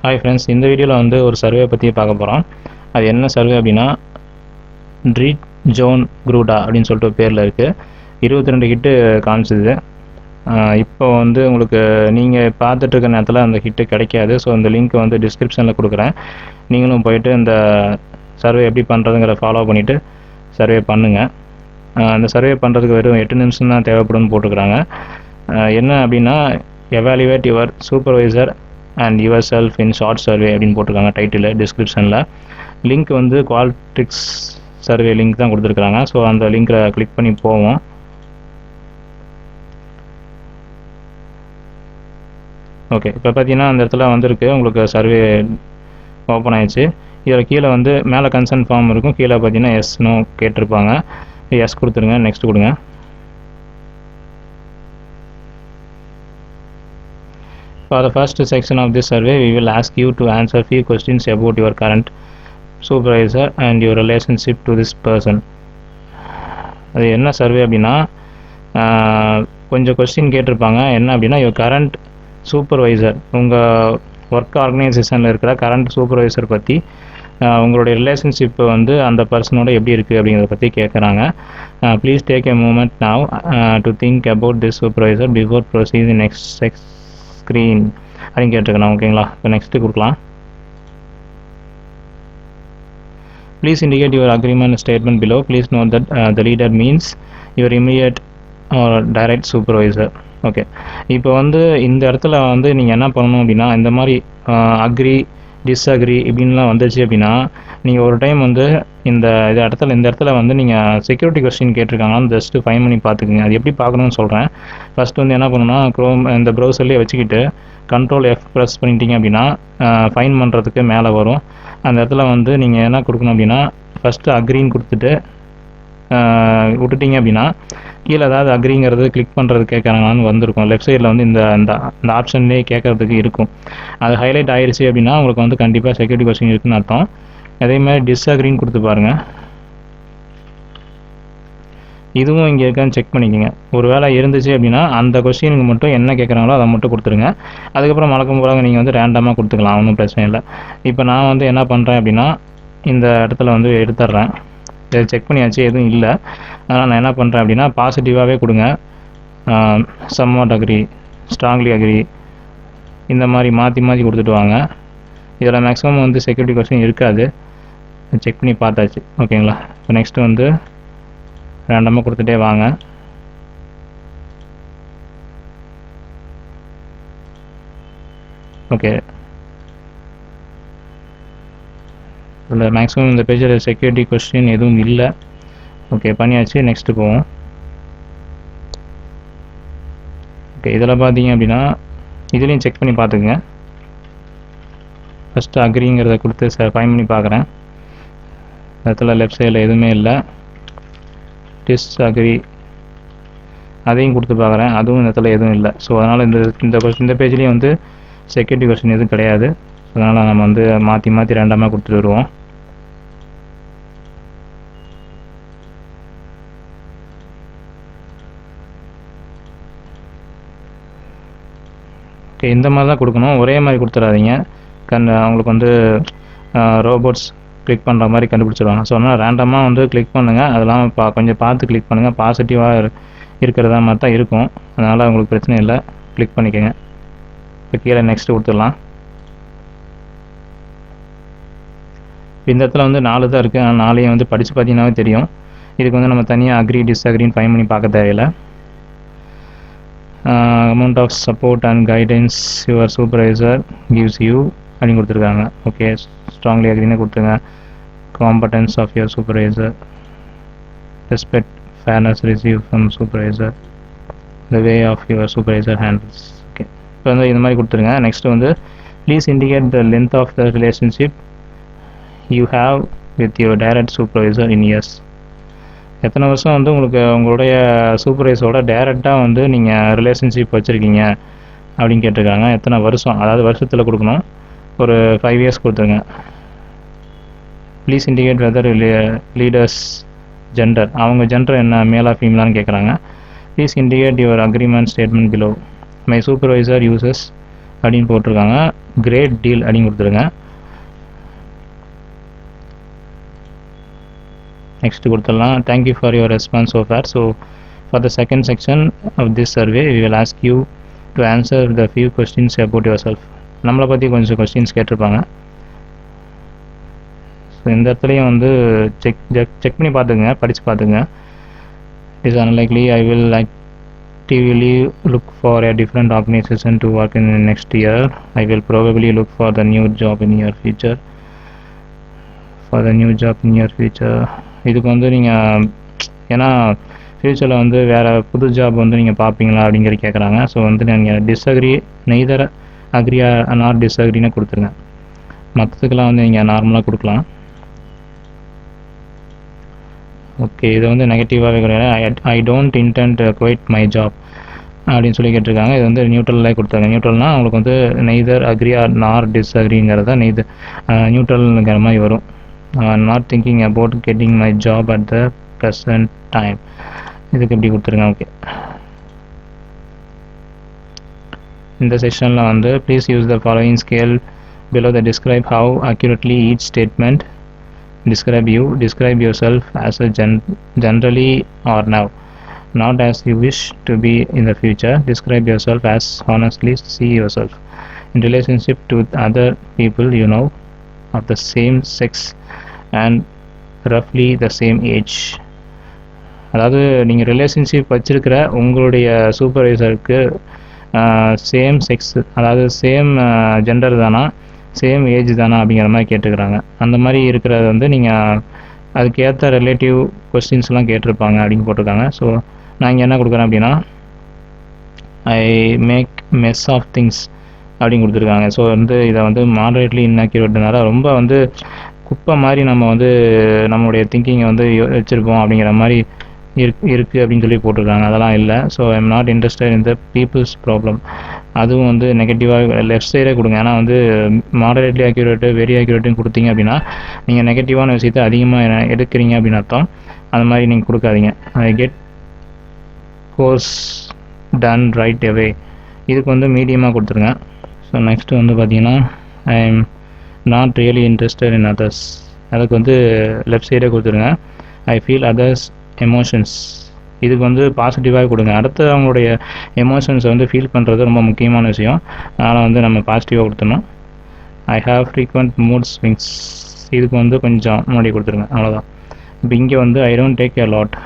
Hi friends, இந்த வீடியோவில் வந்து ஒரு சர்வே பற்றி பார்க்க போகிறோம். அது என்ன சர்வே அப்படின்னா ட்ரிட்ஜோன் குரூடா அப்படின்னு சொல்லிட்டு பேரில் இருக்குது. 22 ஹிட்டு காமிச்சிது. இப்போ வந்து உங்களுக்கு நீங்கள் பார்த்துட்ருக்க நேரத்தில் அந்த ஹிட்டு கிடைக்காது. ஸோ இந்த லிங்க் வந்து டிஸ்கிரிப்ஷனில் கொடுக்குறேன். நீங்களும் போயிட்டு இந்த சர்வே எப்படி பண்ணுறதுங்கிற ஃபாலோ பண்ணிவிட்டு சர்வே பண்ணுங்கள். அந்த சர்வே பண்ணுறதுக்கு வெறும் 8 நிமிஷம் தான் தேவைப்படும்னு போட்டுக்கிறாங்க. என்ன அப்படின்னா evaluate your supervisor and your self in short survey அப்படின்னு போட்டிருக்காங்க டைட்டில் டிஸ்கிரிப்ஷனில். லிங்க் வந்து குவால்ட்ரிக்ஸ் சர்வே லிங்க் தான் கொடுத்துருக்குறாங்க. ஸோ அந்த லிங்க்கில் கிளிக் பண்ணி போவோம். ஓகே, இப்போ பார்த்தீங்கன்னா அந்த இடத்துல வந்துருக்கு உங்களுக்கு சர்வே ஓப்பன் ஆயிடுச்சு. இதில் கீழே வந்து மேலே கன்சர்ன் ஃபார்ம் இருக்கும், கீழே பார்த்தீங்கன்னா எஸ் நோ கேட்டிருப்பாங்க. எஸ் கொடுத்துருங்க, நெக்ஸ்ட் கொடுங்க. For the first section of this survey, we will ask you to answer few questions about your current supervisor and your relationship to this person. அது என்ன survey அப்படின்னா கொஞ்சம் கொஸ்டின் கேட்டிருப்பாங்க. என்ன அப்படின்னா your current supervisor, உங்கள் work ஆர்கனைசேஷனில் இருக்கிற current supervisor பற்றி உங்களுடைய ரிலேஷன்ஷிப் வந்து அந்த பர்சனோட எப்படி இருக்குது அப்படிங்கிறத பற்றி கேட்குறாங்க. Please take a moment now to think about this supervisor before proceed next screen அப்படின்னு கேட்டிருக்கணும். ஓகேங்களா, இப்போ நெக்ஸ்ட்டு கொடுக்கலாம். Please indicate your agreement statement below. Please note that the leader means your immediate or direct supervisor. Okay, இப்போ வந்து இந்த இடத்துல வந்து நீங்கள் என்ன பண்ணணும் அப்படின்னா இந்த மாதிரி அக்ரி டிஸ்அக்ரி இப்படின்லாம் வந்துச்சு அப்படின்னா நீங்கள் ஒரு டைம் வந்து இந்த இடத்துல வந்து நீங்கள் செக்யூரிட்டி கொஸ்டின் கேட்டிருக்காங்கன்னு ஜஸ்ட்டு ஃபைன் பண்ணி பார்த்துக்குங்க. அது எப்படி பார்க்கணும்னு சொல்கிறேன். ஃபஸ்ட்டு வந்து என்ன பண்ணணும்னா க்ரோம் இந்த ப்ரௌசர்லேயே வச்சுக்கிட்டு கண்ட்ரோல் F ப்ரெஸ் பண்ணிட்டீங்க அப்படின்னா ஃபைன் பண்ணுறதுக்கு மேலே வரும். அந்த இடத்துல வந்து நீங்கள் என்ன கொடுக்கணும் அப்படின்னா ஃபஸ்ட்டு அக்ரின்னு கொடுத்துட்டு விட்டுட்டிங்க அப்படின்னா கீழே ஏதாவது அக்ரிங்கிறது கிளிக் பண்ணுறது கேட்குறாங்கன்னு வந்திருக்கும். லெஃப்ட் சைடில் வந்து இந்த ஆப்ஷன்லேயே கேட்குறதுக்கு இருக்கும். அது ஹைலைட் ஆயிடுச்சு அப்படின்னா உங்களுக்கு வந்து கண்டிப்பாக செக்யூரிட்டி கொஸ்டின் இருக்குன்னு அர்த்தம். அதேமாதிரி டிஸ்அக்ரின்னு கொடுத்து பாருங்கள். இதுவும் இங்கே இருக்கான்னு செக் பண்ணிக்கோங்க. ஒரு வேளை இருந்துச்சு அப்படின்னா அந்த கொஸ்டினுக்கு மட்டும் என்ன கேட்குறாங்களோ அதை மட்டும் கொடுத்துருங்க. அதுக்கப்புறம் வழக்கம் போல நீங்கள் வந்து ரேண்டமாக கொடுத்துக்கலாம், ஒன்றும் பிரச்சனை இல்லை. இப்போ நான் வந்து என்ன பண்ணுறேன் அப்படின்னா இந்த இடத்துல வந்து எடுத்துட்றேன். இதை செக் பண்ணியாச்சு, எதுவும் இல்லை. அதனால் நான் என்ன பண்ணுறேன் அப்படின்னா பாசிட்டிவாகவே கொடுங்க. சம்வாட் அக்ரி, ஸ்ட்ராங்லி அக்ரி, இந்த மாதிரி மாற்றி மாற்றி கொடுத்துட்டு வாங்க. இதில் மேக்ஸிமம் வந்து செக்யூரிட்டி கொஸ்டின் இருக்காது, செக் பண்ணி பார்த்தாச்சு. ஓகேங்களா, இப்போ நெக்ஸ்ட்டு வந்து ரேண்டமாக கொடுத்துட்டே வாங்க. ஓகே, இதில் மேக்ஸிமம் இந்த பேஜில் செக்யூரிட்டி கொஸ்டின் எதுவும் இல்லை. ஓகே, பண்ணியாச்சு. நெக்ஸ்ட்டு போவோம். ஓகே, இதில் பார்த்தீங்க அப்படின்னா இதுலேயும் செக் பண்ணி பார்த்துக்குங்க. ஃபஸ்ட்டு அக்ரிங்கிறத கொடுத்து ஃபைன் பண்ணி பார்க்குறேன். இடத்துல லெஃப்ட் சைடில் எதுவுமே இல்லை. டிஸ்அக்ரி அதையும் கொடுத்து பார்க்குறேன், அதுவும் இந்த இடத்துல எதுவும் இல்லை. ஸோ அதனால் இந்த பேஜ்லேயும் வந்து செக்யூரிட்டி கொஸ்டின் எதுவும் கிடையாது. அதனால் நம்ம வந்து மாற்றி மாற்றி ரேண்டமாக கொடுத்துட்டு வருவோம். ஓகே, இந்த மாதிரி தான் கொடுக்கணும், ஒரே மாதிரி கொடுத்துடாதீங்க. அவங்களுக்கு வந்து ரோபோட்ஸ் கிளிக் பண்ணுற மாதிரி கண்டுபிடிச்சிடுவாங்க. ஸோ அதனால் ரேண்டமாக வந்து கிளிக் பண்ணுங்கள். அதெல்லாம் கொஞ்சம் பார்த்து கிளிக் பண்ணுங்கள். பாசிட்டிவாக இருக்கிறதா மாதிரி தான் இருக்கும். அதனால் உங்களுக்கு பிரச்சனை இல்லை, கிளிக் பண்ணிக்கோங்க. இப்போ கீழே நெக்ஸ்ட்டு கொடுத்துடலாம். இந்த இடத்துல வந்து 4 தான் இருக்குது. ஆனால் 4ஐயும் வந்து படித்து பார்த்தீங்கன்னாவே தெரியும். இதுக்கு வந்து நம்ம தனியாக அக்ரி டிஸ்அக்ரின்னு ஃபைன் பண்ணி பார்க்க தேவையில்லை. Amount of support and guidance your supervisor gives you அப்படின்னு கொடுத்துருக்காங்க. ஓகே, ஸ்ட்ராங்லி அக்ரின்னு கொடுத்துருங்க. Competence of your supervisor, respect, fairness receive from supervisor, the way of your supervisor handles. Okay, இப்போ வந்து இந்த மாதிரி கொடுத்துருங்க. நெக்ஸ்ட்டு வந்து please indicate the length of the relationship you have with your direct supervisor in years. எத்தனை வருஷம் வந்து உங்களுடைய சூப்பர்வைசரோட டைரெக்டாக வந்து நீங்கள் ரிலேஷன்ஷிப் வச்சுருக்கீங்க அப்படின்னு கேட்டிருக்காங்க. எத்தனை வருஷம், அதாவது வருஷத்தில் கொடுக்கணும். ஒரு 5 இயர்ஸ் கொடுத்துருங்க. Please indicate whether leaders gender, அவங்க ஜெண்டர் என்ன, மேலா ஃபீமேலான்னு கேட்குறாங்க. ப்ளீஸ் இண்டிகேட் யுவர் அக்ரிமெண்ட் ஸ்டேட்மெண்ட் பிலோ. மை சூப்பர்வைசர் யூசஸ் அப்படின்னு போட்டிருக்காங்க. கிரேட் டீல் அப்படின்னு கொடுத்துருங்க. நெக்ஸ்ட் கொடுத்துடலாம். Thank you for your response so far. So far the second section of this survey we will ask you to answer the few questions about yourself. நம்மளை பற்றி கொஞ்சம் questions கேட்டிருப்பாங்க. So இந்த இடத்துலையும் வந்து செக் பண்ணி பார்த்துங்க, படித்து பார்த்துங்க. It is unlikely I will actively look for a different organization to work in the next year. I will probably look for the new job in near future. இதுக்கு வந்து நீங்கள் ஏன்னா ஃப்யூச்சரில் வந்து வேறு புது ஜாப் வந்து நீங்கள் பார்ப்பீங்களா அப்படிங்கிற கேட்குறாங்க. ஸோ வந்து நீங்கள் டிஸ்அக்ரி நெய்தர் அக்ரி நாட் டிஸ்அக்ரின்னு கொடுத்துருங்க. மற்றதுக்கெல்லாம் வந்து நீங்கள் நார்மலாக கொடுக்கலாம். ஓகே, இது வந்து நெகட்டிவாகவே கிடையாது. I don't intend quit my job அப்படின்னு சொல்லி கேட்டிருக்காங்க. இது வந்து நியூட்ரலாக கொடுத்தாங்க. நியூட்ரல்னால் அவங்களுக்கு வந்து நெய்தர் அக்ரி ஆர் நார் டிஸ்அக்ரிங்கிறத நியூட்ரல்ங்கிற மாதிரி வரும். Not thinking about getting my job at the present time. இதுக்கு எப்படி கொடுத்துருங்க. ஓகே, இந்த செஷனில் வந்து please use the following scale below the describe how accurately each statement describe you. Describe yourself as a generally or now, not as you wish to be in the future. Describe yourself as honestly see yourself in relationship to other people you know of the same sex and roughly the same age. அதாவது நீங்கள் relationship வச்சுருக்கிற உங்களுடைய சூப்பர்வைசருக்கு same sex, அதாவது same gender தானா, same age தானா அப்படிங்கிற மாதிரி கேட்டுக்கிறாங்க. அந்த மாதிரி இருக்கிறத வந்து நீங்கள் அதுக்கேற்ற ரிலேட்டிவ் கொஸ்டின்ஸ்லாம் கேட்டிருப்பாங்க அப்படின்னு போட்டிருக்காங்க. ஸோ நான் இங்கே என்ன கொடுக்குறேன் அப்படின்னா I make mess of things அப்படின்னு கொடுத்துருக்காங்க. ஸோ வந்து இதை வந்து மாடரேட்லி இன்அக்யூரேட்னால ரொம்ப வந்து குப்பை மாதிரி நம்ம வந்து நம்மளுடைய திங்கிங்கை வந்து வச்சுருப்போம் அப்படிங்கிற மாதிரி இருக்குது அப்படின்னு சொல்லி போட்டிருக்காங்க. அதெல்லாம் இல்லை. So I am not interested in the people's problem. அதுவும் வந்து நெகட்டிவாக லெஃப்ட் சைடே கொடுங்க. ஏன்னா வந்து மாடரேட்லி அக்யூரேட்டு வெரி அக்யூரேட்டுன்னு கொடுத்தீங்க அப்படின்னா நீங்கள் நெகட்டிவான விஷயத்தை அதிகமாக எடுக்கிறீங்க அப்படின்னு அர்த்தம். அந்த மாதிரி நீங்கள் கொடுக்காதீங்க. I get course ton right away. இதுக்கு வந்து மீடியமாக கொடுத்துருங்க. ஸோ நெக்ஸ்ட்டு வந்து பார்த்தீங்கன்னா ஐ am not really interested in others. அதுக்கு வந்து லெஃப்ட் சைடே கொடுத்துருங்க. I feel others emotions. இதுக்கு வந்து பாசிட்டிவாக கொடுங்க. அடுத்து அவங்களுடைய எமோஷன்ஸை வந்து ஃபீல் பண்ணுறது ரொம்ப முக்கியமான விஷயம். அதனால் வந்து நம்ம பாசிட்டிவாக கொடுத்துடணும். I have frequent mood swings. இதுக்கு வந்து கொஞ்சம் முன்னாடி கொடுத்துருங்க. அவ்வளோதான். இப்போ இங்கே வந்து I don't take a lot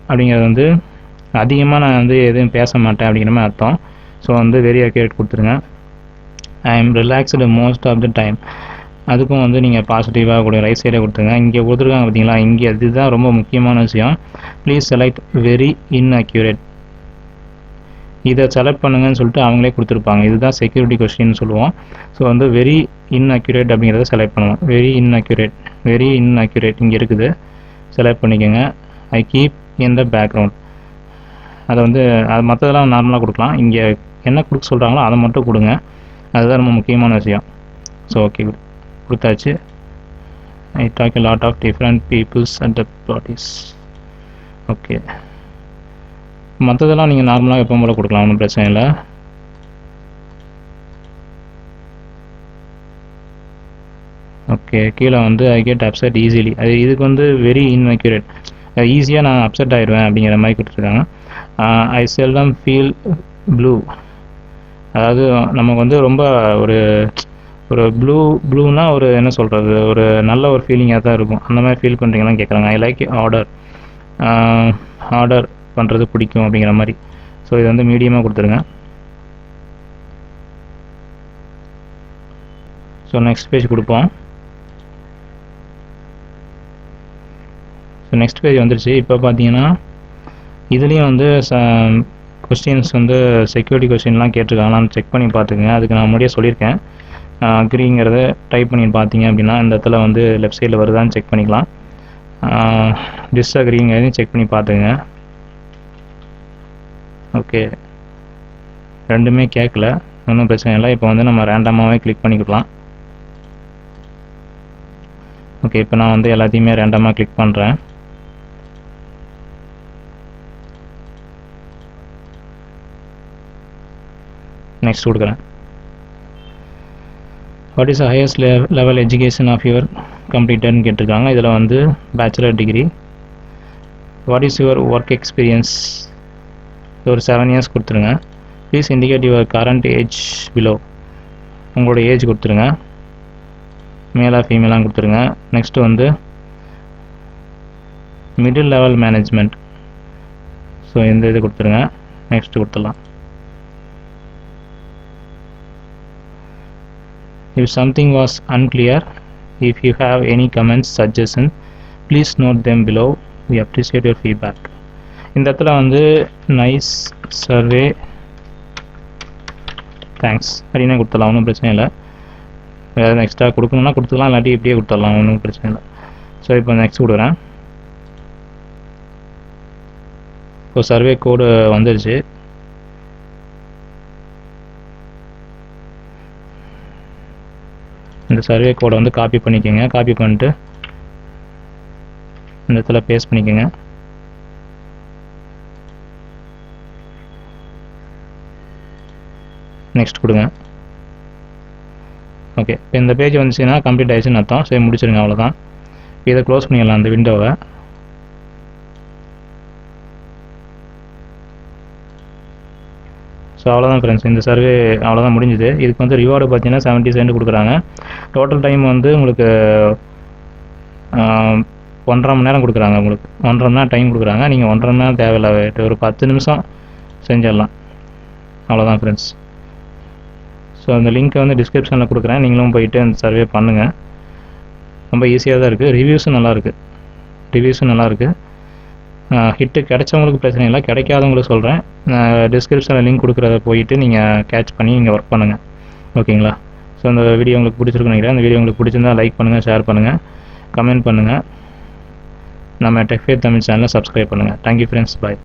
அப்படிங்கிறது வந்து அதிகமாக நான் வந்து எதுவும் பேச மாட்டேன் அப்படிங்கிற மாதிரி அர்த்தம். ஸோ வந்து வெரி அக்யூரேட் கொடுத்துருங்க. I am relaxed most of the time. அதுக்கும் வந்து நீங்கள் பாசிட்டிவாக கொடுங்க. ரைட் சைடே கொடுத்துருங்க. இங்கே கொடுத்துருக்காங்க பார்த்தீங்களா, இங்கே அதுதான் ரொம்ப முக்கியமான விஷயம். Please select very inaccurate. இதை செலக்ட் பண்ணுங்கன்னு சொல்லிட்டு அவங்களே கொடுத்துருப்பாங்க. இதுதான் செக்யூரிட்டி கொஸ்டின்னு சொல்லுவோம். ஸோ வந்து வெரி இன்அக்யூரேட் அப்படிங்கிறத செலக்ட் பண்ணுவோம். வெரி இன்அக்யூரேட் இங்கே இருக்குது, செலக்ட் பண்ணிக்கோங்க. I keep in the background. அதை வந்து அது மற்றதெல்லாம் நார்மலாக கொடுக்கலாம். இங்கே என்ன கொடுக்க சொல்கிறாங்களோ அதை மட்டும் கொடுங்க. அதுதான் ரொம்ப முக்கியமான விஷயம். ஸோ ஓகே, கொடுத்தாச்சு. I talk a lot of different peoples at the parties. Okay, மற்றதெல்லாம் நீங்கள் நார்மலாக எப்போ போல கொடுக்கலாம், ஒன்றும் பிரச்சனை இல்லை. ஓகே, கீழே வந்து ஐ கெட் அப்செட் ஈஸிலி. அது இதுக்கு வந்து வெரி இன்அக்யூரேட். ஈஸியாக நான் அப்செட் ஆகிடுவேன் அப்படிங்கிற மாதிரி கொடுத்துருக்காங்க. ஐ செல்டம் ஃபீல் ப்ளூ. அதாவது நமக்கு வந்து ரொம்ப ஒரு ப்ளூனா ஒரு என்ன சொல்கிறது, ஒரு நல்ல ஒரு ஃபீலிங்காக தான் இருக்கும். அந்த மாதிரி ஃபீல் பண்ணுறீங்களான்னு கேட்குறாங்க. ஐ லைக் ஆர்டர் பண்ணுறது பிடிக்கும் அப்படிங்கிற மாதிரி. ஸோ இது வந்து மீடியமாக கொடுத்துருங்க. ஸோ நெக்ஸ்ட் பேஜ் கொடுப்போம். ஸோ நெக்ஸ்ட் பேஜ் வந்துருச்சு. இப்போ பார்த்தீங்கன்னா இதுலேயும் வந்து கொஸ்டின்ஸ் வந்து செக்யூரிட்டி கொஸ்டின்லாம் கேட்டிருக்காங்களான்னு செக் பண்ணி பார்த்துக்குங்க. அதுக்கு நான் முன்னாடியே சொல்லியிருக்கேன். அக்ரிங்கிறத டைப் பண்ணி பார்த்தீங்க அப்படின்னா இந்த இடத்துல வந்து லெஃப்ட் சைடில் வருதான்னு செக் பண்ணிக்கலாம். டிஸ்அக்ரிங்கிறதையும் செக் பண்ணி பார்த்துங்க. ஓகே, ரெண்டுமே கேட்கல, ஒன்றும் பிரச்சனை இல்லை. இப்போ வந்து நம்ம ரேண்டமாகவே கிளிக் பண்ணிக்கலாம். ஓகே, இப்போ நான் வந்து எல்லாத்தையுமே ரேண்டமாக கிளிக் பண்ணுறேன். நெக்ஸ்ட் கொடுக்குறேன். What is the highest level education of your கம்ப்ளீட்டட்னு கேட்டிருக்காங்க. இதில் வந்து bachelor degree. What is your work experience, ஒரு 7 years கொடுத்துருங்க. Please indicate your current age below, உங்களோட ஏஜ் கொடுத்துருங்க, மேலாக ஃபீமேலாக கொடுத்துருங்க. நெக்ஸ்ட்டு வந்து மிடில் லெவல் மேனேஜ்மெண்ட், ஸோ இந்த இது கொடுத்துருங்க. நெக்ஸ்ட்டு கொடுத்துடலாம். If something was unclear, if you have any comments, suggestions, please note them below. We appreciate your feedback. இந்த இடத்துல வந்து நைஸ் சர்வே தேங்க்ஸ் அப்படின்னு கொடுத்துடலாம், ஒன்றும் பிரச்சனை இல்லை. வேறு எக்ஸ்ட்ரா கொடுக்கணுன்னா கொடுத்துக்கலாம், இல்லாட்டி இப்படியே கொடுத்துடலாம், ஒன்றும் பிரச்சனை இல்லை. ஸோ இப்போ நெக்ஸ்ட் கொடுக்குறேன். இப்போ சர்வே கோடு வந்துருச்சு. இந்த சர்வே கோடை வந்து காப்பி பண்ணிக்கோங்க. காப்பி பண்ணிட்டு இந்த இடத்துல பேஸ்ட் பண்ணிக்கோங்க. நெக்ஸ்ட் கொடுங்க. ஓகே, இப்போ இந்த பேஜ் வந்துச்சுன்னா கம்ப்ளீட் ஆயிடுச்சுன்னு அர்த்தம். சரி, முடிச்சிருங்க, அவ்வளோதான். இதை க்ளோஸ் பண்ணிடலாம் அந்த விண்டோவை. ஸோ அவ்வளோதான் ஃப்ரெண்ட்ஸ், இந்த சர்வே அவ்வளோதான் முடிஞ்சுது. இதுக்கு வந்து ரிவார்டு பார்த்தீங்கன்னா 70 cent கொடுக்குறாங்க. டோட்டல் டைம் வந்து உங்களுக்கு 1.5 மணி நேரம் கொடுக்குறாங்க. உங்களுக்கு 1.5 மணி நேரம் டைம் கொடுக்குறாங்க. நீங்கள் 1.5 மணி நேரம் தேவையில்லை, ஒரு 10 நிமிஷம் செஞ்சிடலாம். அவ்வளோதான் ஃப்ரெண்ட்ஸ். ஸோ அந்த லிங்க்கை வந்து டிஸ்கிரிப்ஷனில் கொடுக்குறேன், நீங்களும் போயிட்டு அந்த சர்வே பண்ணுங்கள். ரொம்ப ஈஸியாக தான் இருக்குது. ரிவ்யூஸும் நல்லாயிருக்கு. ஹிட்டு கிடைச்சவங்களுக்கு பிரச்சனை இல்லை, கிடைக்காதவங்களுக்கு சொல்கிறேன். டிஸ்கிரிப்ஷனில் லிங்க் கொடுக்குறத போயிட்டு நீங்கள் கேட்ச் பண்ணி நீங்கள் ஒர்க் பண்ணுங்கள். ஓகேங்களா? ஸோ அந்த வீடியோ உங்களுக்கு பிடிச்சிருக்குன்னு நினைக்கிறேன். அந்த வீடியோ உங்களுக்கு பிடிச்சிருந்தா லைக் பண்ணுங்கள், ஷேர் பண்ணுங்கள், கமெண்ட் பண்ணுங்கள். நம்ம டெக் ஃபேர் தமிழ் சேனலை சப்ஸ்கிரைப் பண்ணுங்கள். தேங்க்யூ ஃப்ரெண்ட்ஸ், பாய்.